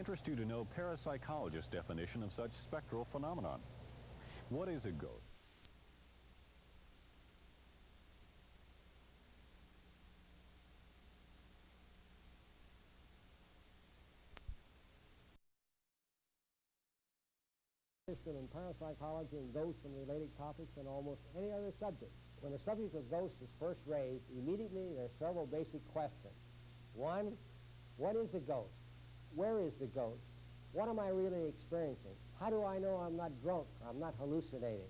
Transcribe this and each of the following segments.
interest you to know parapsychologist's definition of such spectral phenomenon. What is a ghost? In parapsychology and ghosts and related topics and almost any other subject. When the subject of ghosts is first raised, immediately there are several basic questions. One, what is a ghost? Where is the ghost? What am I really experiencing? How do I know I'm not drunk or I'm not hallucinating?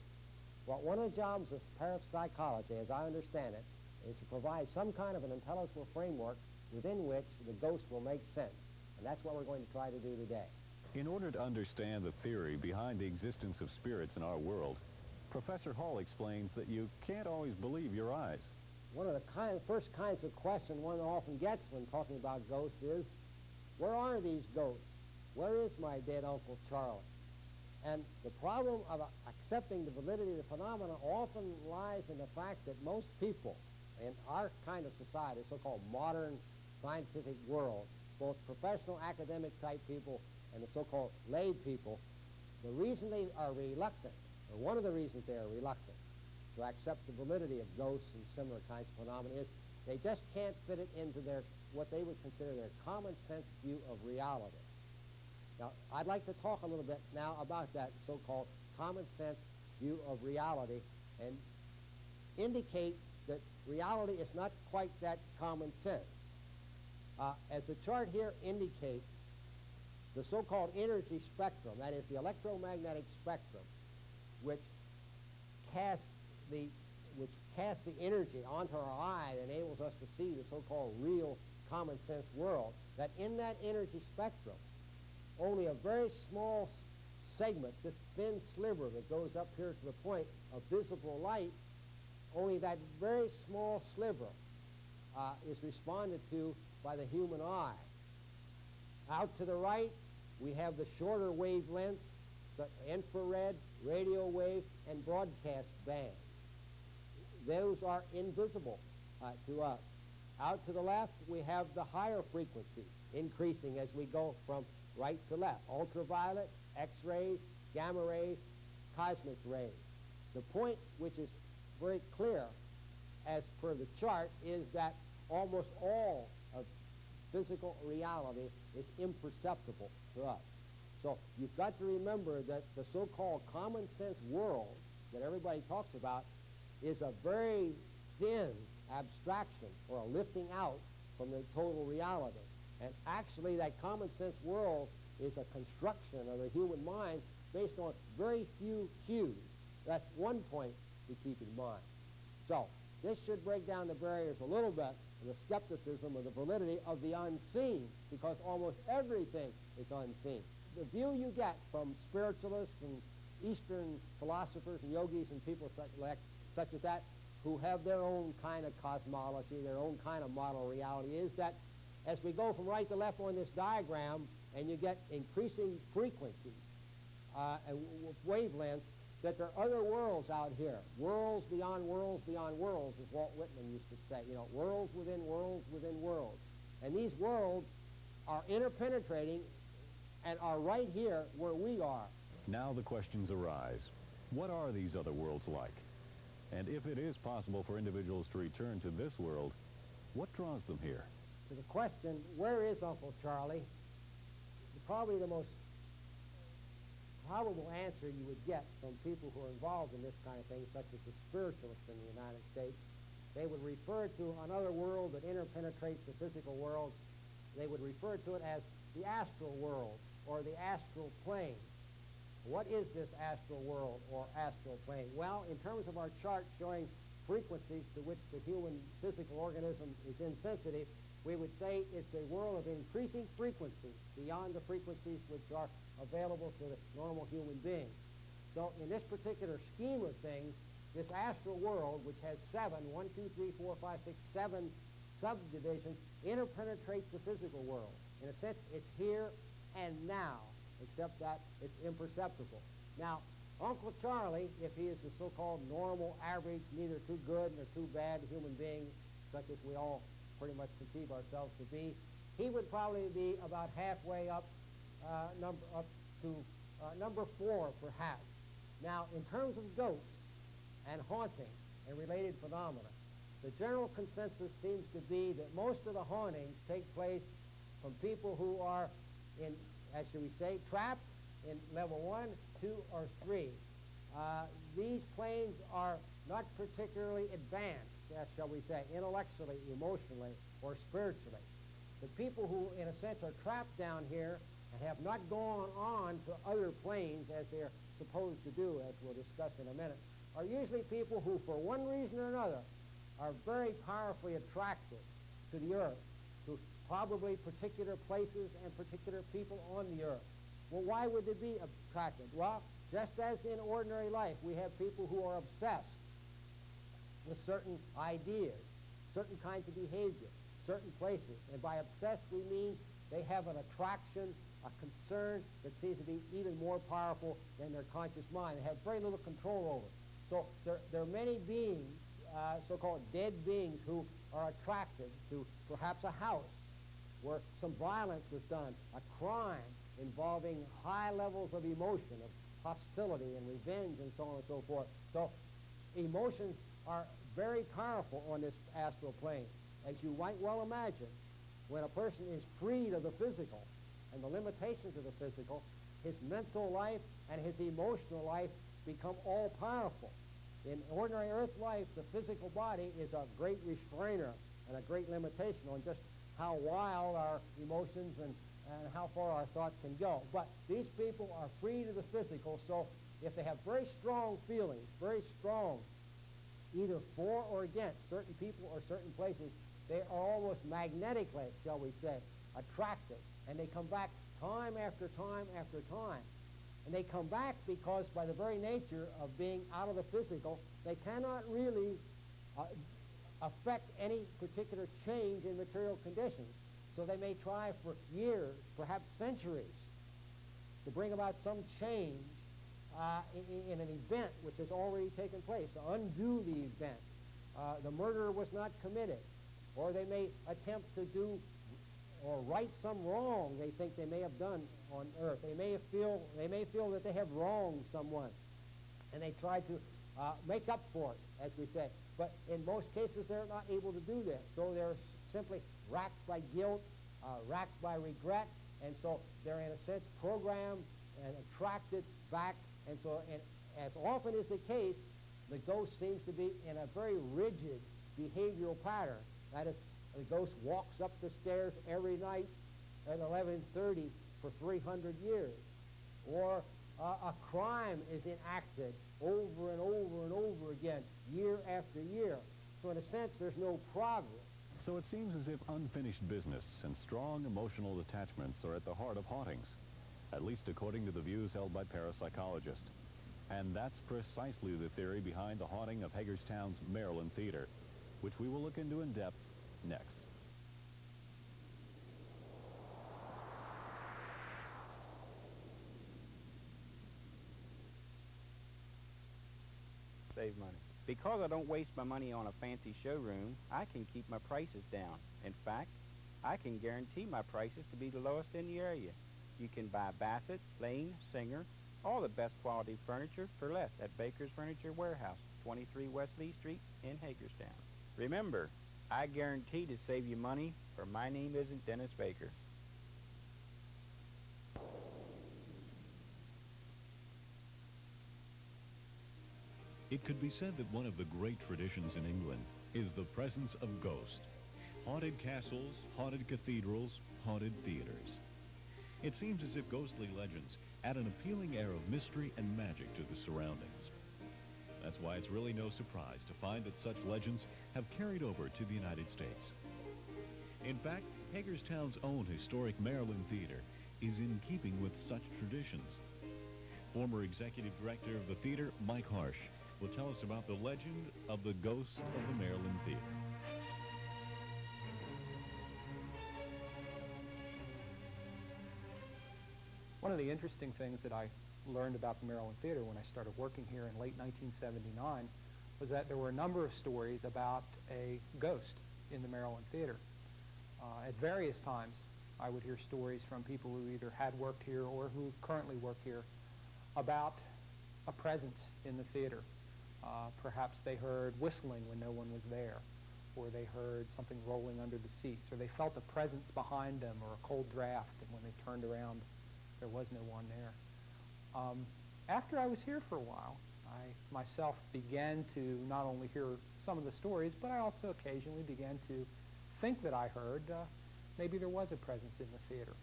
Well, one of the jobs of parapsychology, as I understand it, is to provide some kind of an intelligible framework within which the ghost will make sense. And that's what we're going to try to do today. In order to understand the theory behind the existence of spirits in our world, Professor Hall explains that you can't always believe your eyes. One of the first kinds of questions one often gets when talking about ghosts is, where are these ghosts? Where is my dead Uncle Charlie? And the problem of accepting the validity of the phenomena often lies in the fact that most people in our kind of society, so-called modern scientific world, both professional academic type people and the so-called lay people, the reason they are reluctant, or one of the reasons they are reluctant to accept the validity of ghosts and similar kinds of phenomena is they just can't fit it into their, what they would consider their common sense view of reality. Now, I'd like to talk a little bit now about that so-called common sense view of reality and indicate that reality is not quite that common sense. As the chart here indicates, the so-called energy spectrum, that is the electromagnetic spectrum, which casts the energy onto our eye and enables us to see the so-called real common sense world, that in that energy spectrum, only a very small segment, this thin sliver that goes up here to the point of visible light, only that very small sliver is responded to by the human eye. Out to the right, we have the shorter wavelengths, the infrared, radio wave, and broadcast band. Those are invisible to us. Out to the left, we have the higher frequencies, increasing as we go from right to left. Ultraviolet, X-rays, gamma rays, cosmic rays. The point, which is very clear as per the chart, is that almost all of physical reality is imperceptible to us. So you've got to remember that the so-called common sense world that everybody talks about is a very thin abstraction or a lifting out from the total reality. And actually that common sense world is a construction of the human mind based on very few cues. That's one point to keep in mind. So this should break down the barriers a little bit of the skepticism of the validity of the unseen, because almost everything is unseen. The view you get from spiritualists and Eastern philosophers and yogis and people such as that, who have their own kind of cosmology, their own kind of model reality, is that as we go from right to left on this diagram and you get increasing frequencies and wavelengths, that there are other worlds out here. Worlds beyond worlds beyond worlds, as Walt Whitman used to say. You know, worlds within worlds within worlds. And these worlds are interpenetrating and are right here where we are. Now the questions arise. What are these other worlds like? And if it is possible for individuals to return to this world, what draws them here? To the question, where is Uncle Charlie? Probably the most probable answer you would get from people who are involved in this kind of thing, such as the spiritualists in the United States. They would refer to another world that interpenetrates the physical world. They would refer to it as the astral world or the astral plane. What is this astral world or astral plane? Well, in terms of our chart showing frequencies to which the human physical organism is insensitive, we would say it's a world of increasing frequencies beyond the frequencies which are available to the normal human being. So in this particular scheme of things, this astral world, which has 7 subdivisions, interpenetrates the physical world. In a sense, it's here and now, except that it's imperceptible. Now, Uncle Charlie, if he is the so-called normal, average, neither too good nor too bad human being, such as we all pretty much conceive ourselves to be, he would probably be about halfway up number 4, perhaps. Now, in terms of ghosts and haunting and related phenomena, the general consensus seems to be that most of the hauntings take place from people who are in, as shall we say, trapped in level 1, 2, or 3. These planes are not particularly advanced, shall we say, intellectually, emotionally, or spiritually. The people who, in a sense, are trapped down here and have not gone on to other planes as they're supposed to do, as we'll discuss in a minute, are usually people who, for one reason or another, are very powerfully attracted to the earth, to probably particular places and particular people on the earth. Well, why would they be attracted? Well, just as in ordinary life, we have people who are obsessed with certain ideas, certain kinds of behavior, certain places. And by obsessed, we mean they have an attraction, a concern that seems to be even more powerful than their conscious mind. They have very little control over it. So there are many beings, so-called dead beings, who are attracted to perhaps a house where some violence was done, a crime involving high levels of emotion, of hostility and revenge and so on and so forth. So emotions are very powerful on this astral plane. As you might well imagine, when a person is freed of the physical and the limitations of the physical, his mental life and his emotional life become all powerful. In ordinary earth life, the physical body is a great restrainer and a great limitation on just how wild our emotions and how far our thoughts can go. But these people are free to the physical, so if they have very strong feelings, very strong, either for or against certain people or certain places, they are almost magnetically, shall we say, attracted. And they come back time after time after time. And they come back because by the very nature of being out of the physical, they cannot really affect any particular change in material conditions. So they may try for years, perhaps centuries, to bring about some change in an event which has already taken place, to undo the event. The murder was not committed. Or they may attempt to do or right some wrong they think they may have done on earth. They may feel that they have wronged someone, and they try to make up for it, as we say. But in most cases, they're not able to do this. So they're simply racked by guilt, racked by regret, and so they're in a sense programmed and attracted back. And so, and as often is the case, the ghost seems to be in a very rigid behavioral pattern. That is, the ghost walks up the stairs every night at 11:30 for 300 years. Or a crime is enacted over and over and over again, year after year. So in a sense, there's no progress. So it seems as if unfinished business and strong emotional attachments are at the heart of hauntings, at least according to the views held by parapsychologists. And that's precisely the theory behind the haunting of Hagerstown's Maryland Theater, which we will look into in depth next. Save money. Because I don't waste my money on a fancy showroom, I can keep my prices down. In fact, I can guarantee my prices to be the lowest in the area. You can buy Bassett, Lane, Singer, all the best quality furniture for less at Baker's Furniture Warehouse, 23 West Lee Street in Hagerstown. Remember, I guarantee to save you money, for my name isn't Dennis Baker. It could be said that one of the great traditions in England is the presence of ghosts. Haunted castles, haunted cathedrals, haunted theaters. It seems as if ghostly legends add an appealing air of mystery and magic to the surroundings. That's why it's really no surprise to find that such legends have carried over to the United States. In fact, Hagerstown's own historic Maryland Theater is in keeping with such traditions. Former executive director of the theater, Mike Harsh, will tell us about the legend of the ghost of the Maryland Theater. One of the interesting things that I learned about the Maryland Theater when I started working here in late 1979 was that there were a number of stories about a ghost in the Maryland Theater. At various times I would hear stories from people who either had worked here or who currently work here about a presence in the theater. Perhaps they heard whistling when no one was there, or they heard something rolling under the seats, or they felt a presence behind them or a cold draft, and when they turned around, there was no one there. After I was here for a while, I myself began to not only hear some of the stories, but I also occasionally began to think that I heard maybe there was a presence in the theater.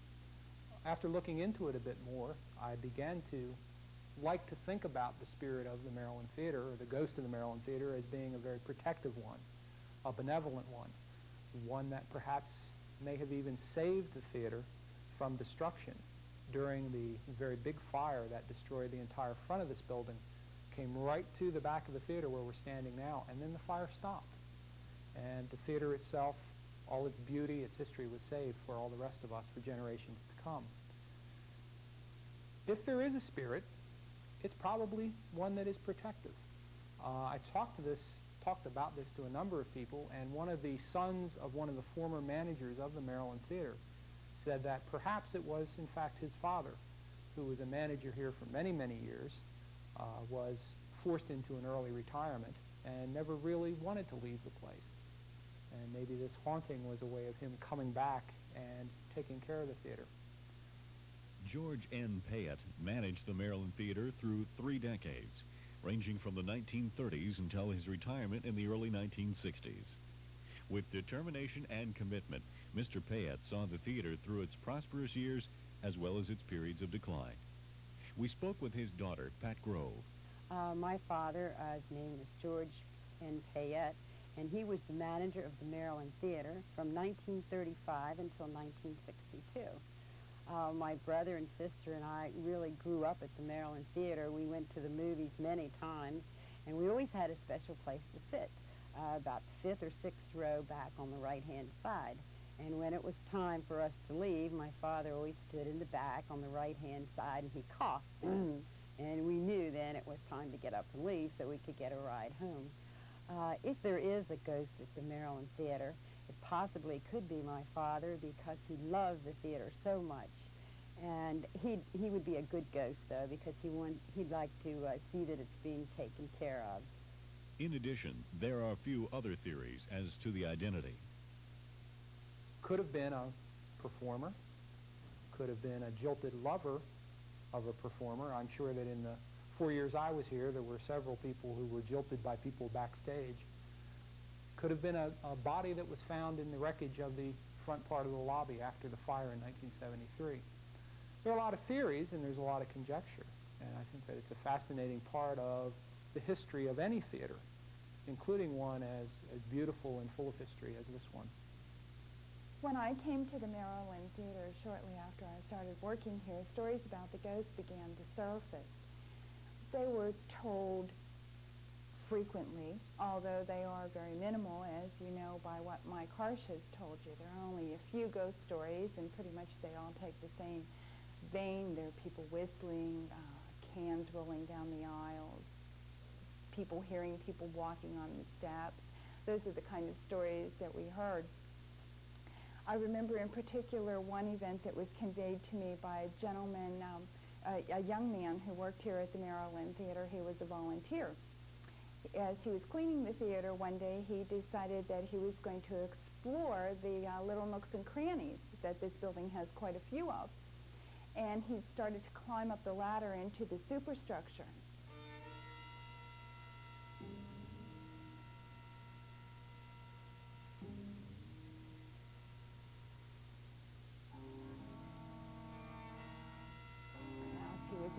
After looking into it a bit more, I began to like to think about the spirit of the Maryland Theater, or the ghost of the Maryland Theater, as being a very protective one, a benevolent one that perhaps may have even saved the theater from destruction during the very big fire that destroyed the entire front of this building. Came right to the back of the theater where we're standing now, and then the fire stopped. And the theater itself, all its beauty, its history, was saved for all the rest of us for generations to come. If there is a spirit, it's probably one that is protective. I talked about this to a number of people, and one of the sons of one of the former managers of the Maryland Theater said that perhaps it was, in fact, his father, who was a manager here for many, many years, was forced into an early retirement and never really wanted to leave the place. And maybe this haunting was a way of him coming back and taking care of the theater. George N. Payette managed the Maryland Theater through 3 decades, ranging from the 1930s until his retirement in the early 1960s. With determination and commitment, Mr. Payette saw the theater through its prosperous years as well as its periods of decline. We spoke with his daughter, Pat Grove. My father, his name was George N. Payette, and he was the manager of the Maryland Theater from 1935 until 1962. My brother and sister and I really grew up at the Maryland Theater. We went to the movies many times, and we always had a special place to sit, about 5th or 6th row back on the right-hand side. And when it was time for us to leave, my father always stood in the back on the right-hand side, and he coughed. And we knew then it was time to get up and leave so we could get a ride home. If there is a ghost at the Maryland Theater, it possibly could be my father, because he loved the theater so much. And he would be a good ghost, though, because he'd like to see that it's being taken care of. In addition, there are a few other theories as to the identity. Could have been a performer, could have been a jilted lover of a performer. I'm sure that in the 4 years I was here, there were several people who were jilted by people backstage. Could have been a body that was found in the wreckage of the front part of the lobby after the fire in 1973. There are a lot of theories, and there's a lot of conjecture, and I think that it's a fascinating part of the history of any theater, including one as beautiful and full of history as this one. When I came to the Maryland Theater shortly after I started working here, stories about the ghosts began to surface. They were told frequently, although they are very minimal, as you know by what Mike Harsh has told you. There are only a few ghost stories, and pretty much they all take the same vein. There are people whistling, cans rolling down the aisles, people hearing people walking on the steps. Those are the kind of stories that we heard. I remember in particular one event that was conveyed to me by a gentleman, a young man who worked here at the Maryland Theater. He was a volunteer. As he was cleaning the theater one day, he decided that he was going to explore the little nooks and crannies that this building has quite a few of. And he started to climb up the ladder into the superstructure.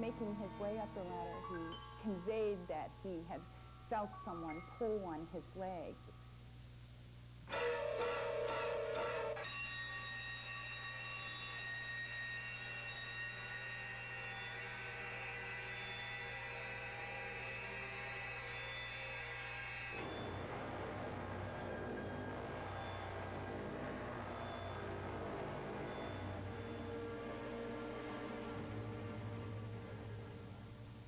Making his way up the ladder, he conveyed that he had felt someone pull on his leg.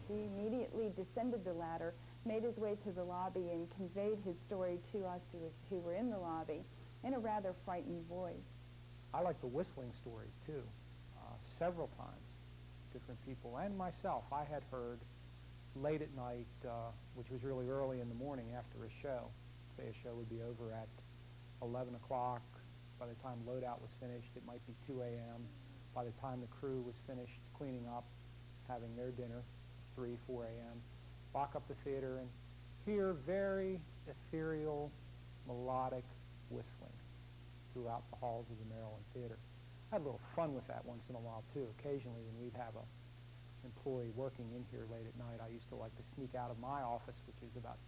He immediately descended the ladder, made his way to the lobby, and conveyed his story to us who were in the lobby in a rather frightened voice. I like the whistling stories too. Several times, different people and myself, I had heard late at night, which was really early in the morning after a show. Say a show would be over at 11 o'clock. By the time loadout was finished, it might be 2 a.m. By the time the crew was finished cleaning up, having their dinner, 3, 4 a.m., walk up the theater and hear very ethereal, melodic whistling throughout the halls of the Maryland Theater. I had a little fun with that once in a while, too. Occasionally, when we'd have an employee working in here late at night, I used to like to sneak out of my office, which is about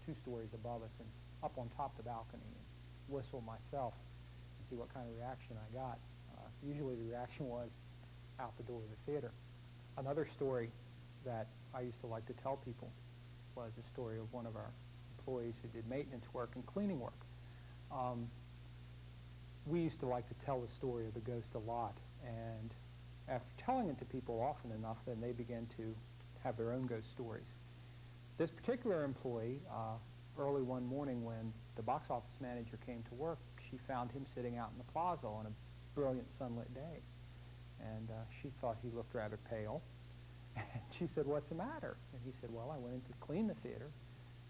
2 stories above us, and up on top of the balcony and whistle myself and see what kind of reaction I got. Usually the reaction was out the door of the theater. Another story that I used to like to tell people was a story of one of our employees who did maintenance work and cleaning work. We used to like to tell the story of the ghost a lot, and after telling it to people often enough, then they began to have their own ghost stories. This particular employee, early one morning when the box office manager came to work, she found him sitting out in the plaza on a brilliant sunlit day. And she thought he looked rather pale. And she said, "What's the matter?" And he said, "Well, I went in to clean the theater,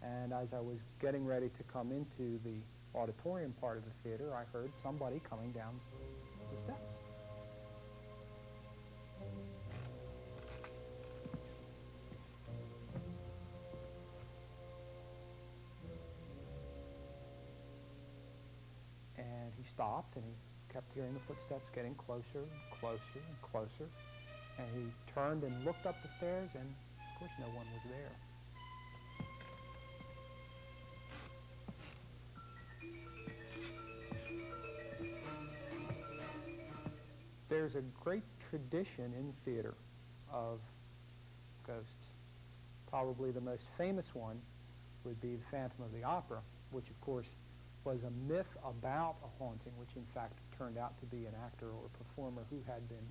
and as I was getting ready to come into the auditorium part of the theater, I heard somebody coming down the steps." And he stopped, and he kept hearing the footsteps getting closer and closer and closer. And he turned and looked up the stairs, and of course no one was there. There's a great tradition in theater of ghosts. Probably the most famous one would be the Phantom of the Opera, which of course was a myth about a haunting, which in fact turned out to be an actor or performer who had been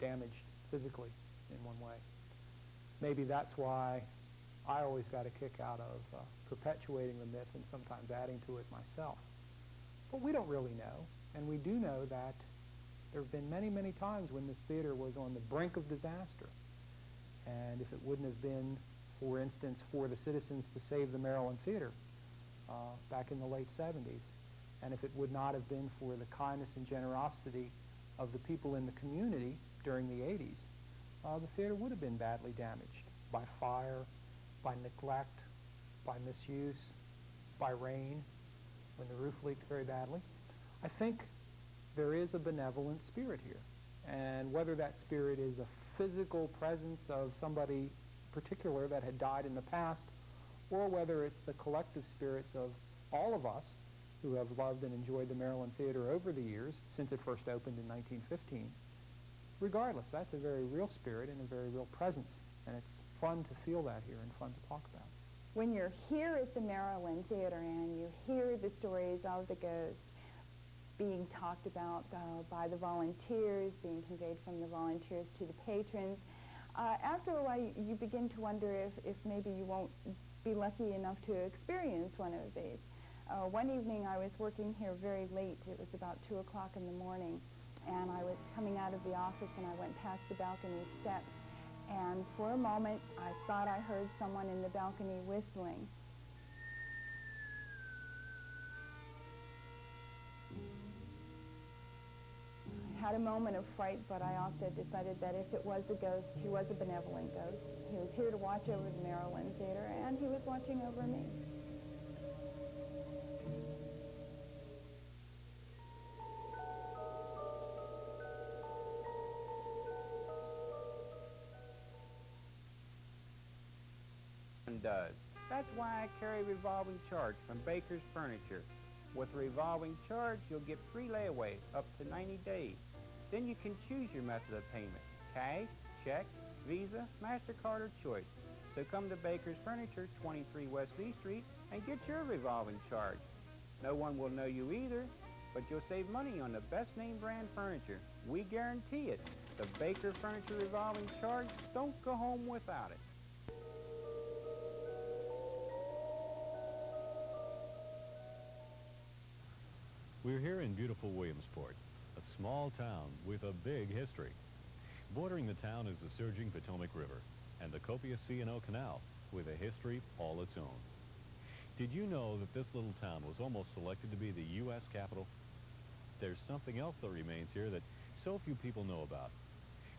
damaged physically in one way. Maybe that's why I always got a kick out of perpetuating the myth and sometimes adding to it myself. But we don't really know, and we do know that there have been many, many times when this theater was on the brink of disaster. And if it wouldn't have been, for instance, for the citizens to save the Maryland Theater back in the late 70s, and if it would not have been for the kindness and generosity of the people in the community during the 80s, the theater would have been badly damaged by fire, by neglect, by misuse, by rain, when the roof leaked very badly. I think there is a benevolent spirit here. And whether that spirit is a physical presence of somebody particular that had died in the past, or whether it's the collective spirits of all of us who have loved and enjoyed the Maryland Theater over the years, since it first opened in 1915, regardless, that's a very real spirit and a very real presence. And it's fun to feel that here and fun to talk about. When you're here at the Maryland Theater and you hear the stories of the ghost being talked about by the volunteers, being conveyed from the volunteers to the patrons, after a while you begin to wonder if maybe you won't be lucky enough to experience one of these. One evening I was working here very late. It was about 2 o'clock in the morning, and I was coming out of the office and I went past the balcony steps, and for a moment I thought I heard someone in the balcony whistling. I had a moment of fright, but I also decided that if it was a ghost, he was a benevolent ghost. He was here to watch over the Maryland Theater, and he was watching over me. Does. That's why I carry a revolving charge from Baker's Furniture. With a revolving charge, you'll get free layaway up to 90 days. Then you can choose your method of payment: cash, check, Visa, MasterCard, or Choice. So come to Baker's Furniture, 23 West V Street, and get your revolving charge. No one will know you either, but you'll save money on the best name brand furniture. We guarantee it. The Baker Furniture revolving charge, don't go home without it. We're here in beautiful Williamsport, a small town with a big history. Bordering the town is the surging Potomac River and the copious C&O Canal with a history all its own. Did you know that this little town was almost selected to be the U.S. capital? There's something else that remains here that so few people know about.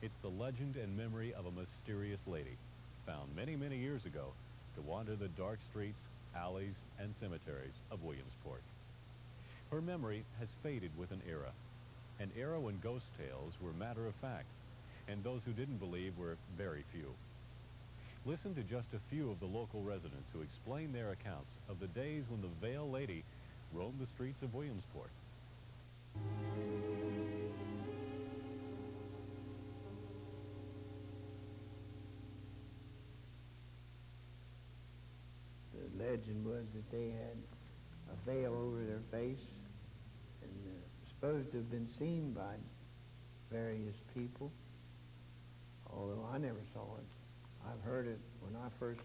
It's the legend and memory of a mysterious lady found many, many years ago to wander the dark streets, alleys, and cemeteries of Williamsport. Her memory has faded with an era when ghost tales were matter of fact, and those who didn't believe were very few. Listen to just a few of the local residents who explain their accounts of the days when the Veil Lady roamed the streets of Williamsport. The legend was that they had a veil over their face and supposed to have been seen by various people, although I never saw it. I've heard it when I first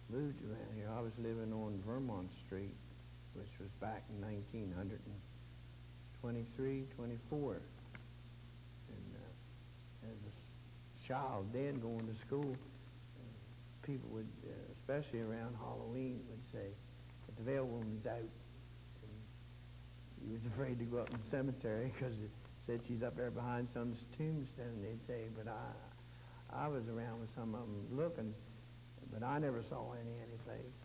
moved around here. I was living on Vermont Street, which was back in 1923, 24. And as a child then going to school, people would, especially around Halloween, would say that the veil woman's out. And you was afraid to go up in the cemetery because it said she's up there behind some tombstone, they'd say. But I was around with some of them looking, but I never saw any place.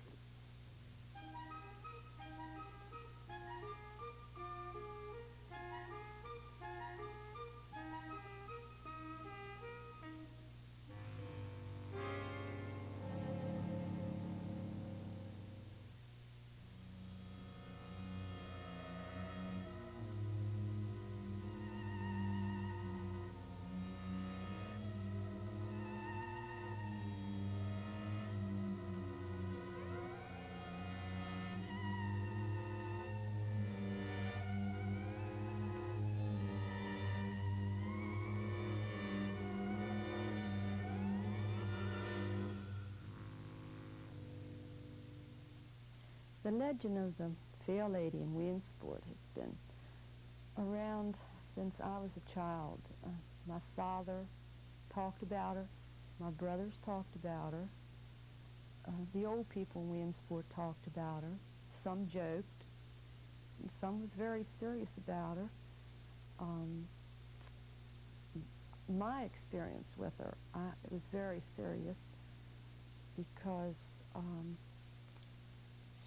The legend of the Veil Lady in Williamsport has been around since I was a child. My father talked about her. My brothers talked about her. The old people in Williamsport talked about her. Some joked, and some was very serious about her. My experience with her, it was very serious because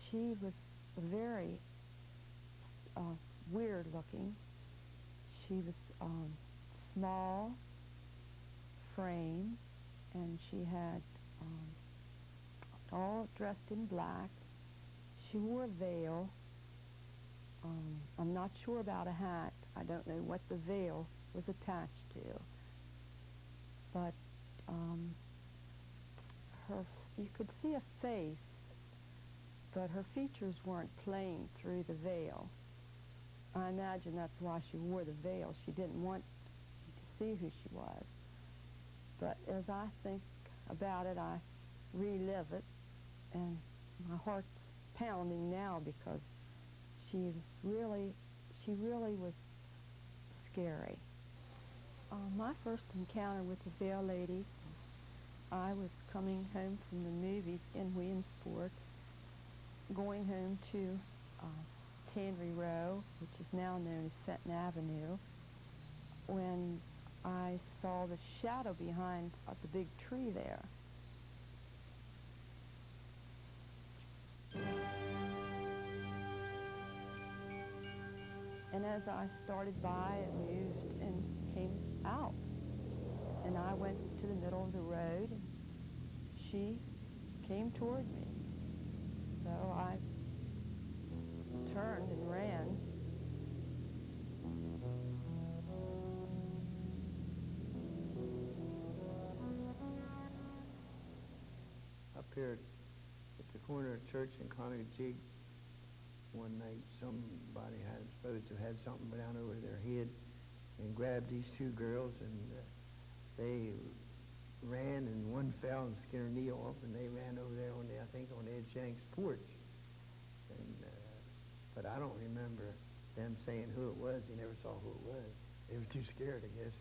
she was very weird looking. She was small frame, and she had all dressed in black. She wore a veil. I'm not sure about a hat. I don't know what the veil was attached to. But you could see a face, but her features weren't plain through the veil. I imagine that's why she wore the veil. She didn't want you to see who she was. But as I think about it, I relive it, and my heart's pounding now because she really was scary. My first encounter with the Veil Lady, I was coming home from the movies in Williamsport, going home to Tannery Row, which is now known as Fenton Avenue, when I saw the shadow behind the big tree there. And as I started by, it moved and came out. And I went to the middle of the road, and she came toward me. So I turned and ran. Up here at the corner of Church and Conagig, one night somebody had supposed to have had something down over their head and grabbed these two girls, and they ran, and one fell and skinned her knee off, and they ran over there I think on Ed Shank's porch. And but I don't remember them saying who it was. He never saw who it was. They were too scared, I guess.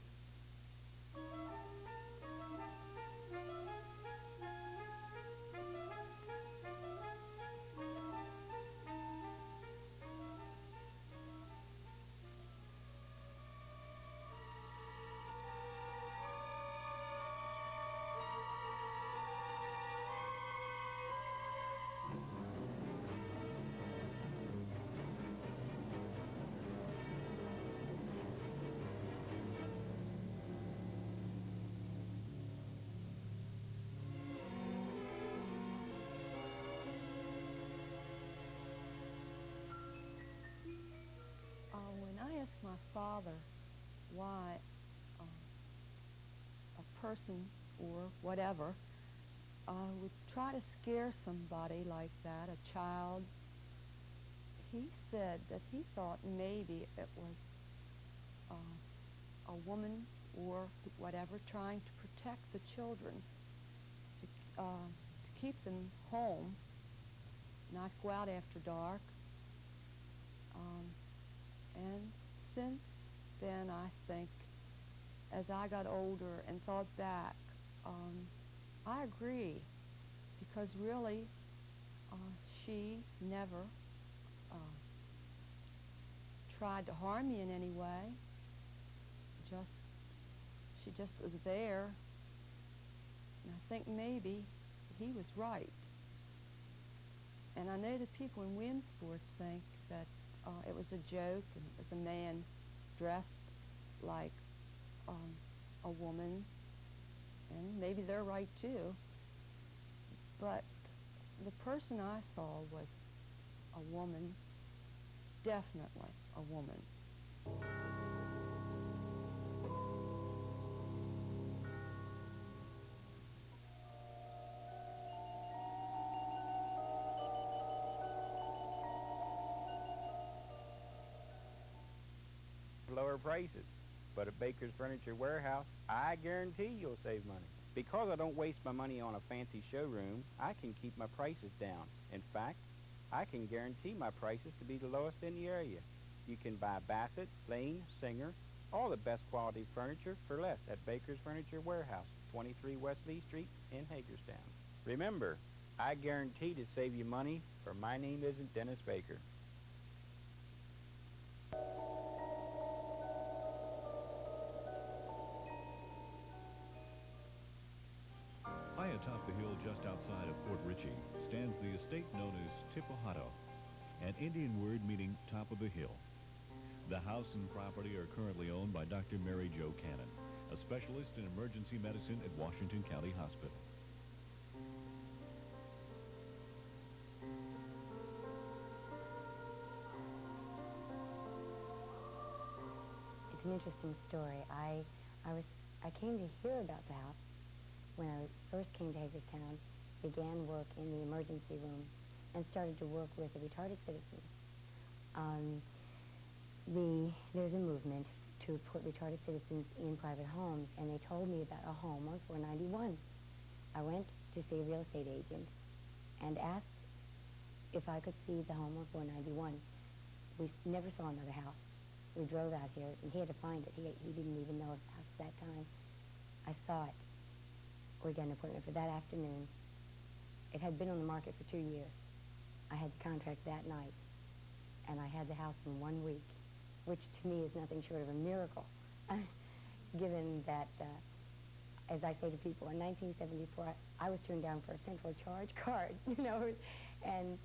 When I asked my father why a person or whatever would try to scare somebody like that, a child, he said that he thought maybe it was a woman or whatever trying to protect the children, to keep them home, not go out after dark. And since then, I think, as I got older and thought back, I agree, because really, she never tried to harm me in any way. She just was there, and I think maybe he was right. And I know that people in Williamsport think that it was a joke, and it was a man dressed like a woman, and maybe they're right too. But the person I saw was a woman, definitely a woman. Lower prices. But at Baker's Furniture Warehouse, I guarantee you'll save money. Because I don't waste my money on a fancy showroom, I can keep my prices down. In fact, I can guarantee my prices to be the lowest in the area. You can buy Bassett, Lane, Singer, all the best quality furniture for less at Baker's Furniture Warehouse, 23 West Lee Street in Hagerstown. Remember, I guarantee to save you money, for my name isn't Dennis Baker. High atop the hill just outside of Fort Ritchie stands the estate known as Tipohato, an Indian word meaning top of the hill. The house and property are currently owned by Dr. Mary Jo Cannon, a specialist in emergency medicine at Washington County Hospital. It's an interesting story. I came to hear about the house when I first came to Hagerstown, began work in the emergency room, and started to work with the retarded citizens. There's a movement to put retarded citizens in private homes, and they told me about a home on 491. I went to see a real estate agent and asked if I could see the home on 491. We never saw another house. We drove out here, and he had to find it. He didn't even know of the house at that time. I saw it. We got an appointment for that afternoon. It had been on the market for 2 years. I had the contract that night, and I had the house in 1 week, which to me is nothing short of a miracle, given that, as I say to people, in 1974, I was turned down for a central charge card, and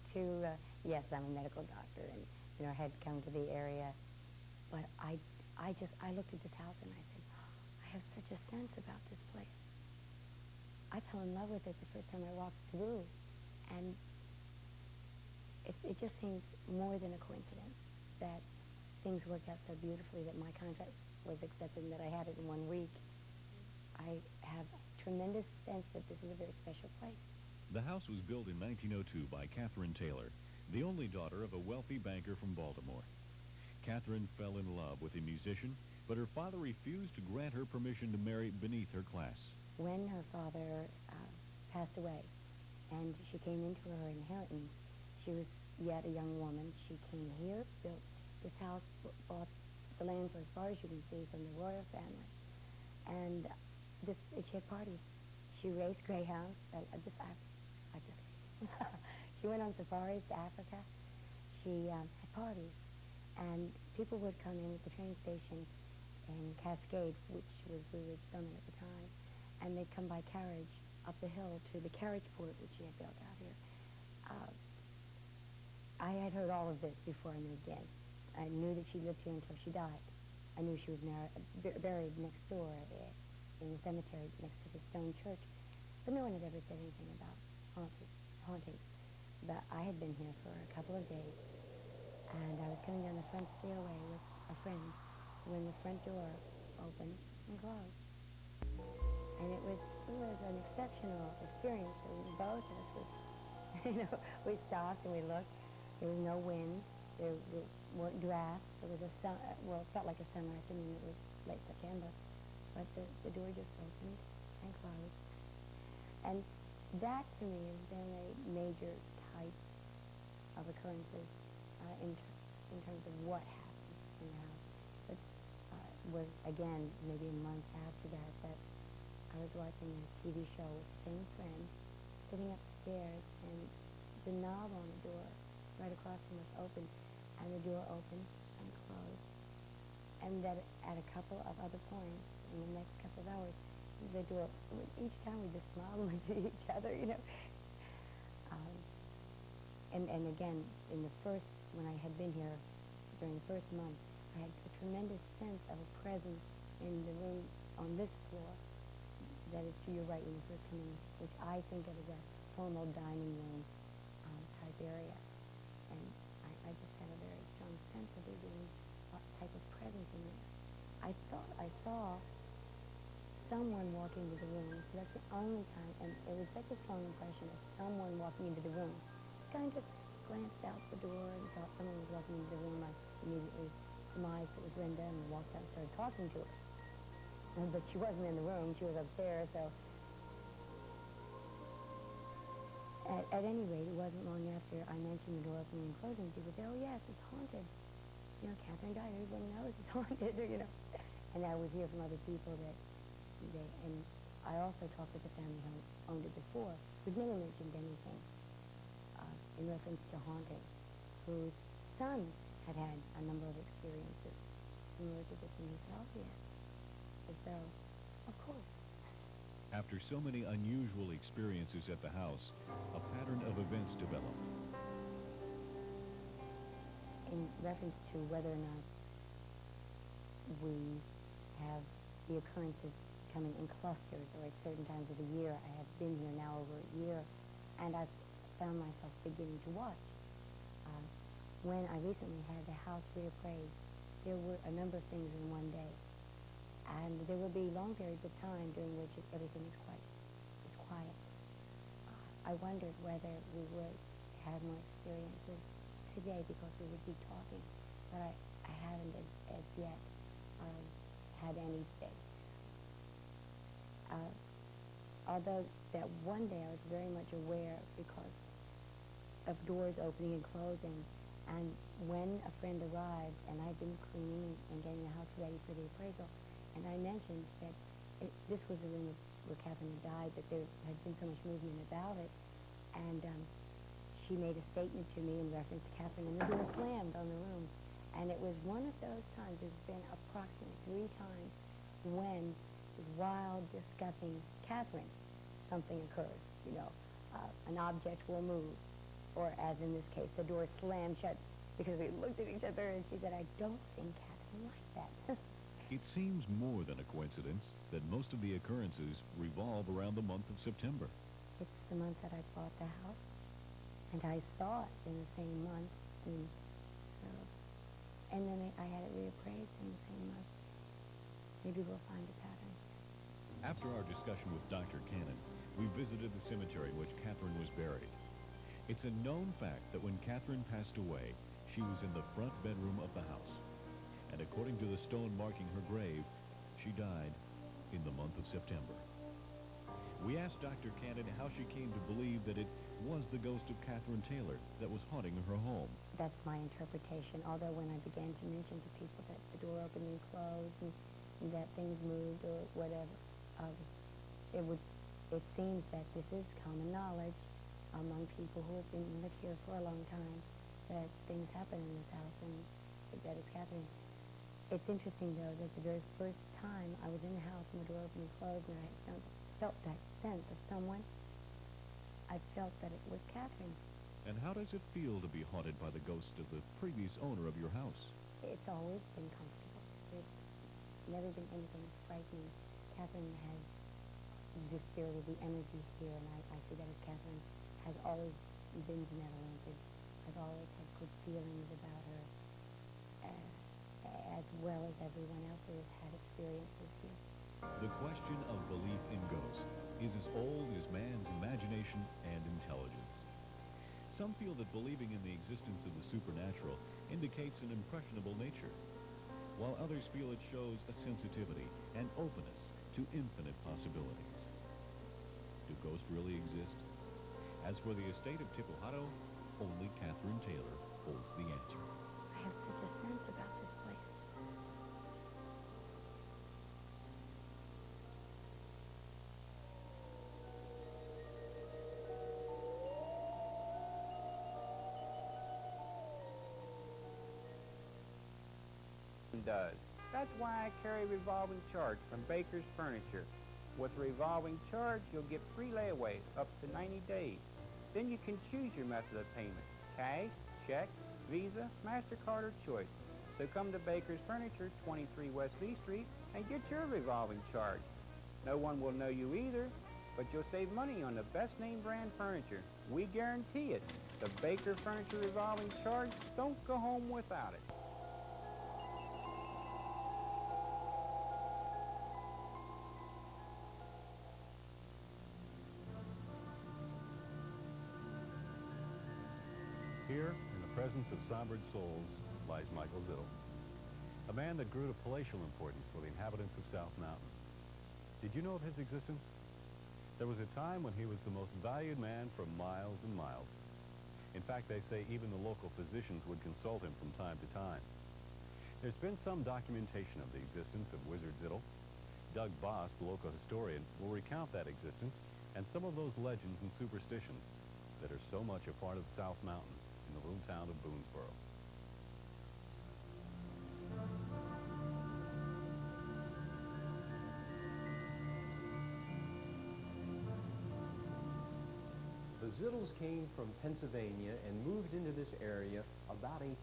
yes, I'm a medical doctor, and, I had come to the area, but I looked at this house and I said, I have such a sense about this place. I fell in love with it the first time I walked through, and it just seems more than a coincidence that things worked out so beautifully that my contract was accepted and that I had it in 1 week. I have tremendous sense that this is a very special place. The house was built in 1902 by Catherine Taylor, the only daughter of a wealthy banker from Baltimore. Catherine fell in love with a musician, but her father refused to grant her permission to marry beneath her class. When her father passed away and she came into her inheritance, she was yet a young woman. She came here, built this house bought the land for as far as you can see from the royal family. And she had parties. She raced greyhounds. She went on safaris to Africa. She had parties. And people would come in at the train station in Cascade, which was we were filming at the time, and they'd come by carriage up the hill to the carriage port, which she had built out here. I had heard all of this before I moved in. I knew that she lived here until she died. I knew she was buried next door in the cemetery next to the stone church. But no one had ever said anything about hauntings. But I had been here for a couple of days, and I was coming down the front stairway with a friend when the front door opened and closed. And it was an exceptional experience. And both of us we stopped and we looked. There was no wind. There weren't drafts. There was it felt like a summer afternoon. It was late September. But the door just opened and closed. And that, to me, has been a major type of occurrences in terms of what happened in the house. But was, again, maybe a month after that I was watching a TV show with the same friend, sitting upstairs, and the knob on the door right across from us opened, and the door opened and closed. And that at a couple of other points in the next couple of hours, the door, each time we just smiled and looked at each other, you know. And again, when I had been here during the first month, I had a tremendous sense of a presence in the room on this floor that is to your right when you first come in, which I think of as a formal dining room type area. And I just had a very strong sense of there being a type of presence in there. I thought I saw someone walking into the room. So that's the only time, and it was such a strong impression of someone walking into the room. Kind of glanced out the door and thought someone was walking into the room. I immediately surmised it was Linda and walked out and started talking to her. But she wasn't in the room. She was upstairs, so... At any rate, it wasn't long after I mentioned the door opening and closing. People said, oh, yes, it's haunted. You know, Catherine died. Everybody knows it's haunted, you know. And I would hear from other people that and I also talked with the family who owned it before, who'd never mentioned anything in reference to haunting, whose son had had a number of experiences similar to this in himself yet. So, of course. After so many unusual experiences at the house, a pattern of events developed. In reference to whether or not we have the occurrences coming in clusters or at certain times of the year, I have been here now over a year, and I've found myself beginning to watch. When I recently had the house reappraised, there were a number of things in one day. And there will be long periods of time during which everything is quiet. I wondered whether we would have more experiences today because we would be talking, but I haven't as yet had anything. Although that one day I was very much aware because of doors opening and closing, and when a friend arrived and I'd been cleaning and getting the house ready for the appraisal, and I mentioned that this was the room where Catherine had died, that there had been so much movement about it. And she made a statement to me in reference to Catherine, and the door slammed on the room. And it was one of those times, there's been approximately 3 times when, while discussing Catherine, something occurs. You know, an object will move, or as in this case, the door slammed shut because we looked at each other, and she said, I don't think Catherine liked that. It seems more than a coincidence that most of the occurrences revolve around the month of September. It's the month that I bought the house, and I saw it in the same month, and then I had it reappraised in the same month. Maybe we'll find a pattern. After our discussion with Dr. Cannon, we visited the cemetery in which Catherine was buried. It's a known fact that when Catherine passed away, she was in the front bedroom of the house. And according to the stone marking her grave, she died in the month of September. We asked Dr. Cannon how she came to believe that it was the ghost of Catherine Taylor that was haunting her home. That's my interpretation, although when I began to mention to people that the door opened and closed and that things moved or whatever, it seems that this is common knowledge among people who have been lived here for a long time, that things happen in this house and that it's Catherine. It's interesting, though, that the very first time I was in the house and the door opened and closed and I felt that sense of someone, I felt that it was Catherine. And how does it feel to be haunted by the ghost of the previous owner of your house? It's always been comfortable. There's never been anything frightening. Catherine has dispirited the energy here, and I see that as Catherine has always been benevolent, has always had good feelings about her, as well as everyone else who has had experiences here. The question of belief in ghosts is as old as man's imagination and intelligence. Some feel that believing in the existence of the supernatural indicates an impressionable nature, while others feel it shows a sensitivity and openness to infinite possibilities. Do ghosts really exist? As for the estate of Tipohato, only Catherine Taylor holds the answer. I have such a sense about this place. Does. That's why I carry a revolving charge from Baker's Furniture. With a revolving charge, you'll get free layaways up to 90 days. Then you can choose your method of payment: cash, check, Visa, MasterCard, or Choice. So come to Baker's Furniture, 23 West Lee Street, and get your revolving charge. No one will know you either, but you'll save money on the best name brand furniture. We guarantee it. The Baker Furniture revolving charge, don't go home without it. Here, in the presence of sombred souls, lies Michael Zittle, a man that grew to palatial importance for the inhabitants of South Mountain. Did you know of his existence? There was a time when he was the most valued man for miles and miles. In fact, they say even the local physicians would consult him from time to time. There's been some documentation of the existence of Wizard Zittle. Doug Boss, the local historian, will recount that existence and some of those legends and superstitions that are so much a part of South Mountain in the little town of Boonesboro. The Zittles came from Pennsylvania and moved into this area about 1800.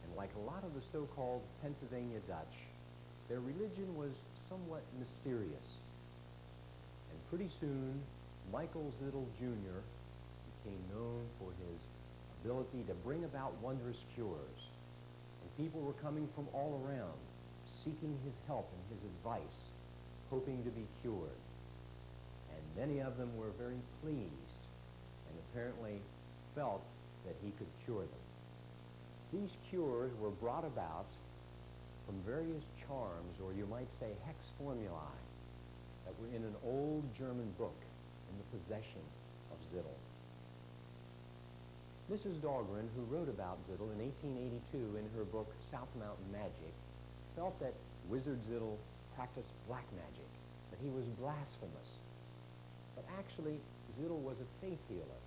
And like a lot of the so-called Pennsylvania Dutch, their religion was somewhat mysterious. And pretty soon, Michael Zittle Jr. became known for his ability to bring about wondrous cures. And people were coming from all around, seeking his help and his advice, hoping to be cured. And many of them were very pleased and apparently felt that he could cure them. These cures were brought about from various charms, or you might say hex formulae, that were in an old German book in the possession of Zittle. Mrs. Dahlgren, who wrote about Zittle in 1882 in her book South Mountain Magic, felt that Wizard Zittle practiced black magic, that he was blasphemous. But actually, Zittle was a faith healer.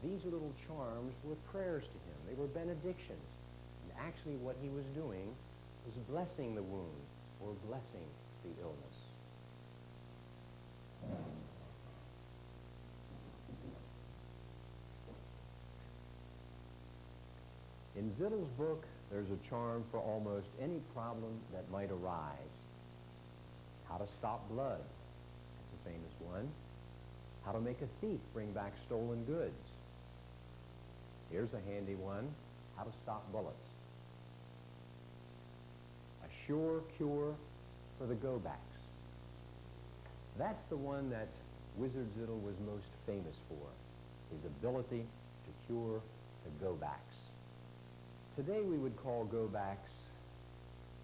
These little charms were prayers to him. They were benedictions. And actually what he was doing was blessing the wound or blessing the illness. In Zittle's book, there's a charm for almost any problem that might arise. How to stop blood, that's a famous one. How to make a thief bring back stolen goods. Here's a handy one, how to stop bullets. A sure cure for the go-backs. That's the one that Wizard Zittle was most famous for, his ability to cure the go-backs. Today we would call go-backs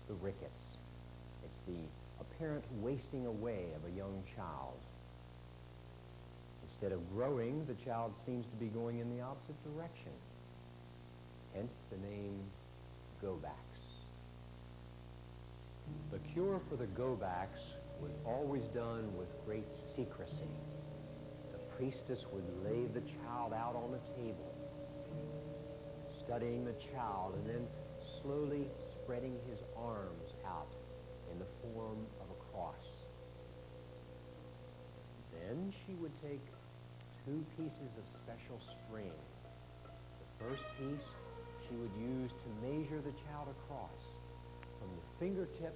the rickets. It's the apparent wasting away of a young child, Instead of growing, the child seems to be going in the opposite direction. Hence the name go-backs. The cure for the go-backs was always done with great secrecy. The priestess would lay the child out on a table, studying the child and then slowly spreading his arms out in the form of a cross. Then she would take 2 pieces of special string. The first piece she would use to measure the child across from the fingertip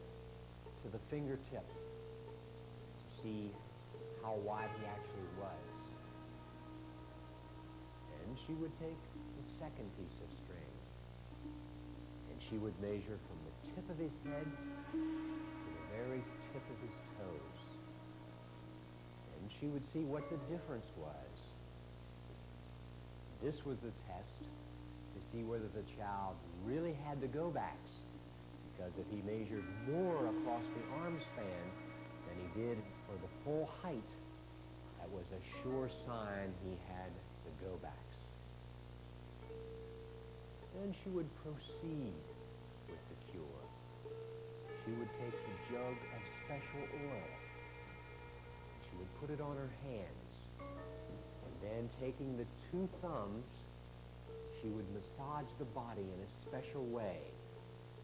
to the fingertip to see how wide he actually was. Then she would take the second piece of string and she would measure from the tip of his head to the very tip of his toes. And she would see what the difference was. This was the test to see whether the child really had the go-backs, because if he measured more across the arm span than he did for the full height, that was a sure sign he had the go-backs. Then she would proceed with the cure. She would take the jug of special oil. She would put it on her hands. And then taking the 2 thumbs, she would massage the body in a special way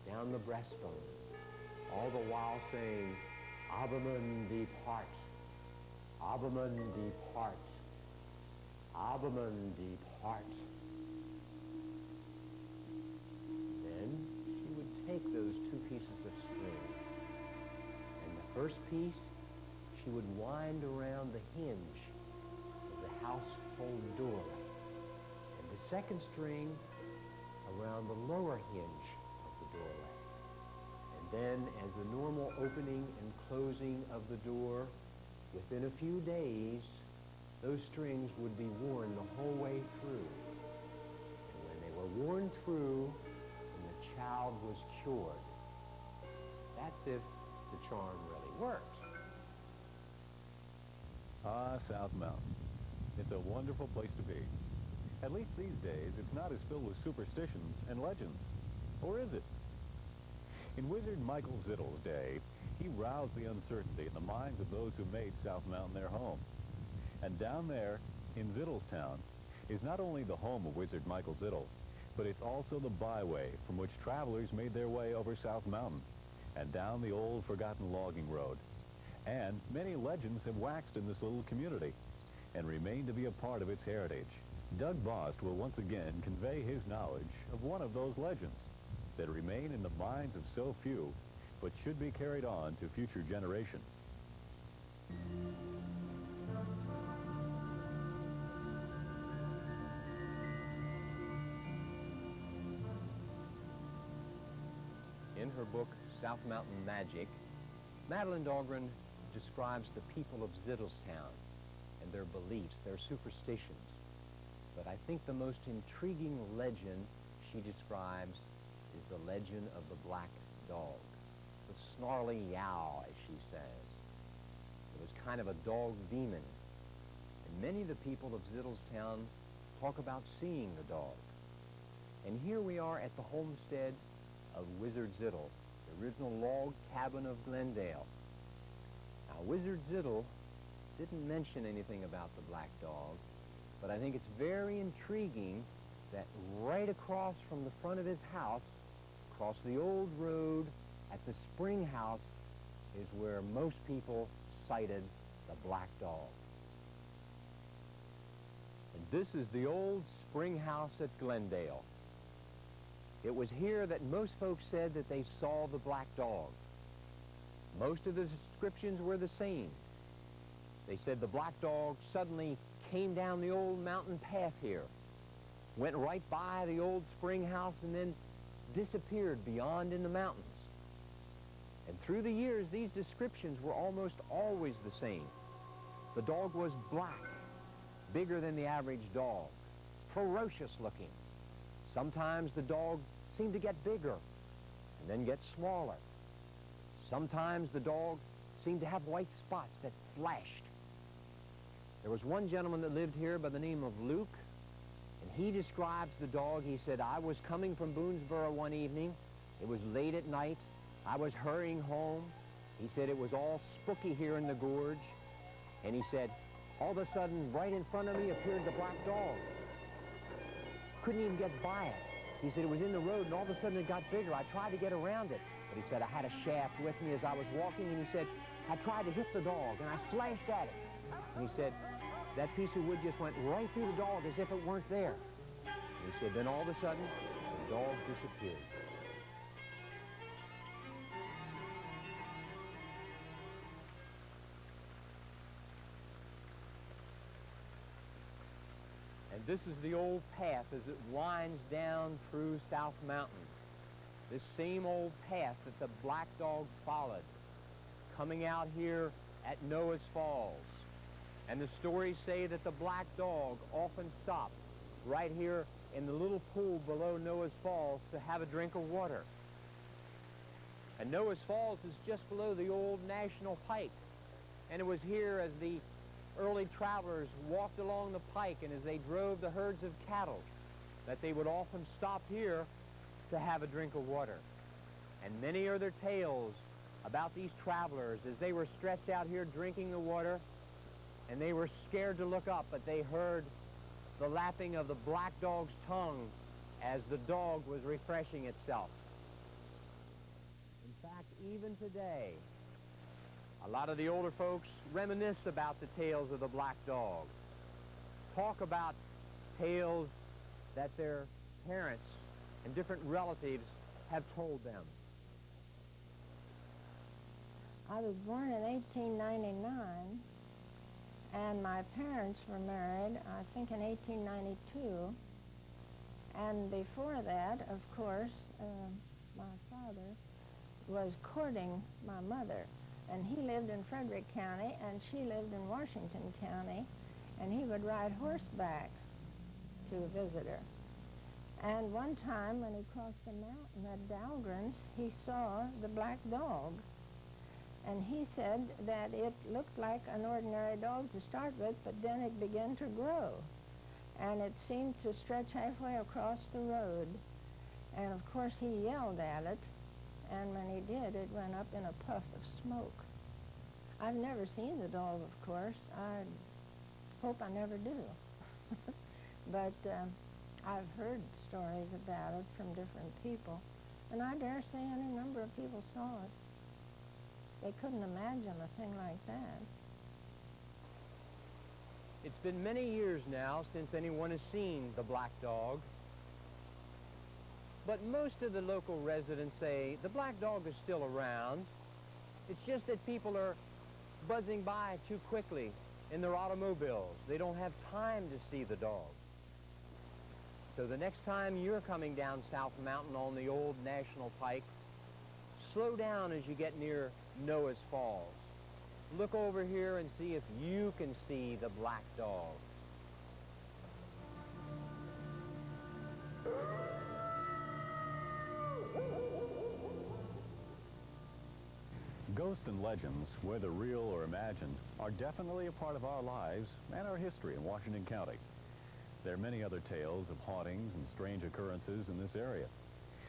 down the breastbone, all the while saying, "Abaman depart, Abaman depart, Abaman depart." Then she would take those 2 pieces of string, and the first piece she would wind around the hinge of the household door, and the second string around the lower hinge of the doorway. And then, as the normal opening and closing of the door, within a few days, those strings would be worn the whole way through. And when they were worn through, and the child was cured. That's if the charm really worked. Ah, South Mountain. It's a wonderful place to be. At least these days, it's not as filled with superstitions and legends. Or is it? In Wizard Michael Zittle's day, he roused the uncertainty in the minds of those who made South Mountain their home. And down there, in Zittle's town, is not only the home of Wizard Michael Zittle, but it's also the byway from which travelers made their way over South Mountain and down the old forgotten logging road. And many legends have waxed in this little community and remain to be a part of its heritage. Doug Bost will once again convey his knowledge of one of those legends that remain in the minds of so few, but should be carried on to future generations. In her book, South Mountain Magic, Madeline Dahlgren describes the people of Zittlestown and their beliefs, their superstitions. But I think the most intriguing legend she describes is the legend of the black dog, the snarly yow, as she says. It was kind of a dog demon. And many of the people of Zittlestown talk about seeing the dog. And here we are at the homestead of Wizard Zittle, the original log cabin of Glendale. Now, Wizard Zittle didn't mention anything about the black dog, but I think it's very intriguing that right across from the front of his house, across the old road at the spring house, is where most people sighted the black dog. And this is the old spring house at Glendale. It was here that most folks said that they saw the black dog. Most of the descriptions were the same. They said the black dog suddenly came down the old mountain path here, went right by the old spring house, and then disappeared beyond in the mountains. And through the years, these descriptions were almost always the same. The dog was black, bigger than the average dog, ferocious looking. Sometimes the dog seemed to get bigger and then get smaller. Sometimes the dog seemed to have white spots that flashed. There was one gentleman that lived here by the name of Luke, and he describes the dog. He said, I was coming from Boonesboro one evening. It was late at night. I was hurrying home. He said it was all spooky here in the gorge. And he said, all of a sudden, right in front of me appeared the black dog. Couldn't even get by it. He said it was in the road, and all of a sudden it got bigger. I tried to get around it. But he said I had a shaft with me as I was walking, and he said, I tried to hit the dog, and I slashed at it. And he said, that piece of wood just went right through the dog as if it weren't there. And he said, then all of a sudden, the dog disappeared. And this is the old path as it winds down through South Mountain. This same old path that the black dog followed, coming out here at Noah's Falls. And the stories say that the black dog often stopped right here in the little pool below Noah's Falls to have a drink of water. And Noah's Falls is just below the old National Pike. And it was here as the early travelers walked along the pike and as they drove the herds of cattle that they would often stop here to have a drink of water. And many are their tales about these travelers as they were stretched out here drinking the water, and they were scared to look up, but they heard the lapping of the black dog's tongue as the dog was refreshing itself. In fact, even today, a lot of the older folks reminisce about the tales of the black dog, talk about tales that their parents and different relatives have told them. I was born in 1899, and my parents were married, I think, in 1892. And before that, of course, my father was courting my mother. And he lived in Frederick County, and she lived in Washington County, and he would ride horseback to visit her. And one time when he crossed the mountain at Dahlgren's, he saw the black dog. And he said that it looked like an ordinary dog to start with, but then it began to grow. And it seemed to stretch halfway across the road. And of course he yelled at it, and when he did, it went up in a puff of smoke. I've never seen the dog, of course. I hope I never do. But I've heard stories about it from different people, and I dare say any number of people saw it. They couldn't imagine a thing like that. It's been many years now since anyone has seen the black dog. But most of the local residents say the black dog is still around. It's just that people are buzzing by too quickly in their automobiles. They don't have time to see the dog. So the next time you're coming down South Mountain on the old National Pike, slow down as you get near Noah's Falls. Look over here and see if you can see the black dog. Ghosts and legends, whether real or imagined, are definitely a part of our lives and our history in Washington County. There are many other tales of hauntings and strange occurrences in this area.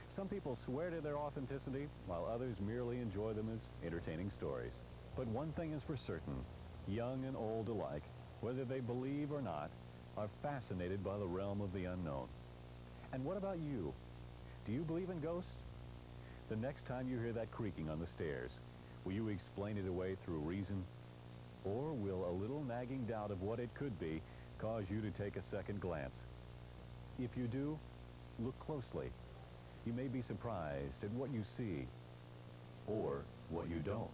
Some people swear to their authenticity, while others merely enjoy them as entertaining stories. But one thing is for certain, young and old alike, whether they believe or not, are fascinated by the realm of the unknown. And what about you? Do you believe in ghosts? The next time you hear that creaking on the stairs, will you explain it away through reason? Or will a little nagging doubt of what it could be cause you to take a second glance? If you do, look closely. You may be surprised at what you see, or what you don't.